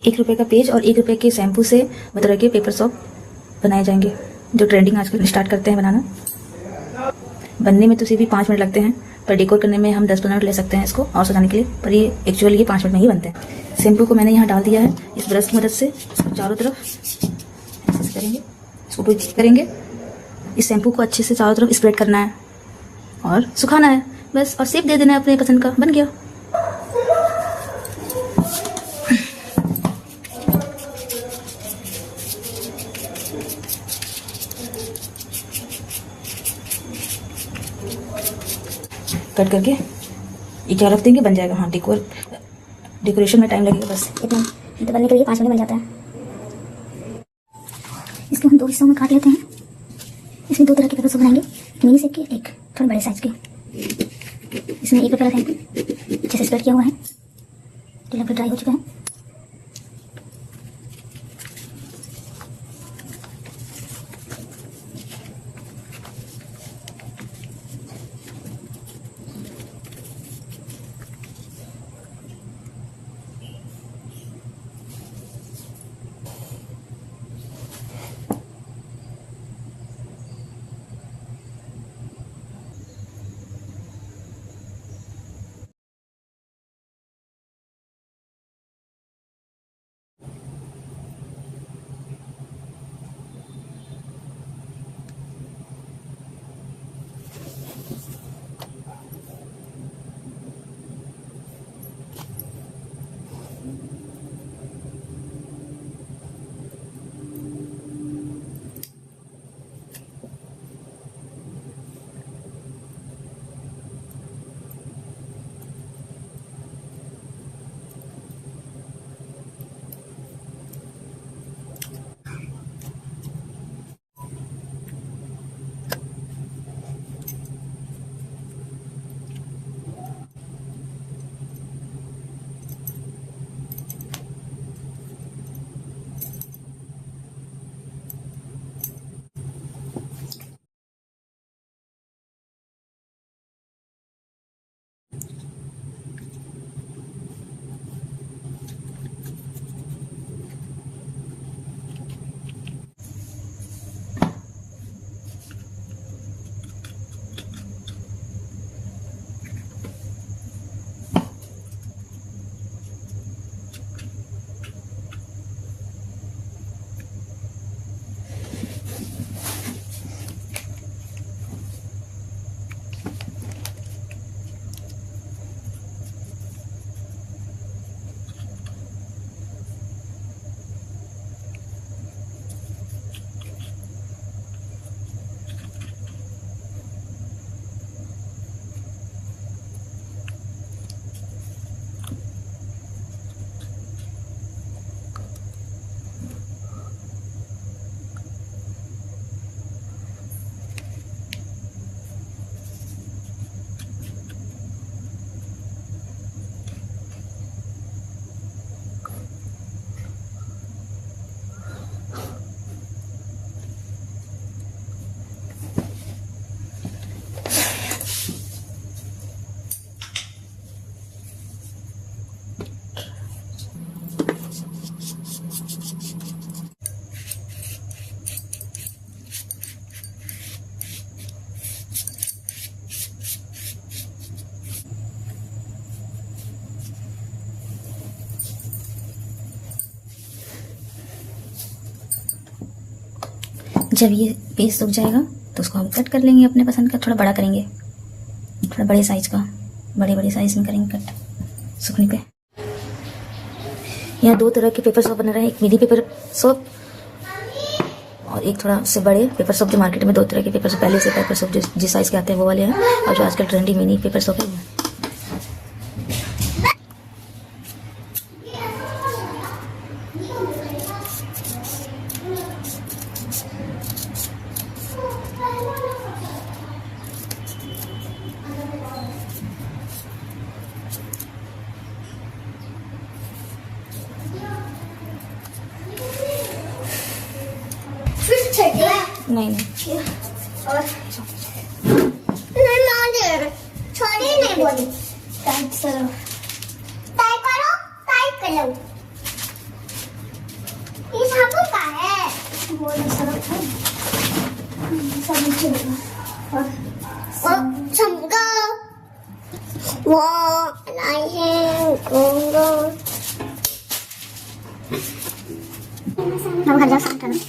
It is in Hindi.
₹1 का पेज और ₹1 के शैम्पू से तरह के पेपर सोप बनाए जाएंगे, जो ट्रेंडिंग आजकल स्टार्ट करते हैं बनाना। बनने में तो सिर्फ 5 मिनट लगते हैं, पर डेकोर करने में हम 10-15 मिनट ले सकते हैं इसको और सजाने के लिए, पर ये एक्चुअली ये 5 मिनट में ही बनते हैं। शैम्पू को मैंने यहाँ डाल दिया है। इस ब्रश की मदद से चारों तरफ ऐसे करेंगे, इसको पूरी करेंगे। इस शैम्पू को अच्छे से चारों तरफ स्प्रेड करना है और सुखाना है बस, और शेप दे देना है अपने पसंद का। बन गया। कट करके एक जगह रख देंगे, बन जाएगा। हाँ, डेकोरेशन में टाइम लगेगा बस। इतना तो बनने के लिए 5 मिनट बन जाता है। इसको हम 2 हिस्सों में काट लेते हैं। इसमें 2 तरह के पेपर सोप बनाएंगे, मिनी शेप के, एक थोड़ा बड़े साइज के। इसमें एक पेपर रखेंगे, जैसे स्प्रेड किया हुआ है, जो लगभग ड्राई हो चुका है। जब ये पेस्ट सूख जाएगा तो उसको हम कट कर लेंगे अपने पसंद का। थोड़ा बड़ा करेंगे, थोड़ा बड़े साइज का, बड़े साइज में करेंगे कट सूखने पे। यहाँ 2 तरह के पेपर सोप बना रहे हैं, एक मिनी पेपर सोप और एक थोड़ा से बड़े पेपर सोप। जो मार्केट में 2 तरह के पेपर सोप, पहले से पेपर सोप जिस साइज के आते हैं वो वाले हैं, और जो आजकल ट्रेंडी मिनी पेपर सोप है। नहीं और नहीं छोड़ी नहीं बोली। टाइप करो, टाइप कर लो। 什么？我来先公公。那我看比较少，真的。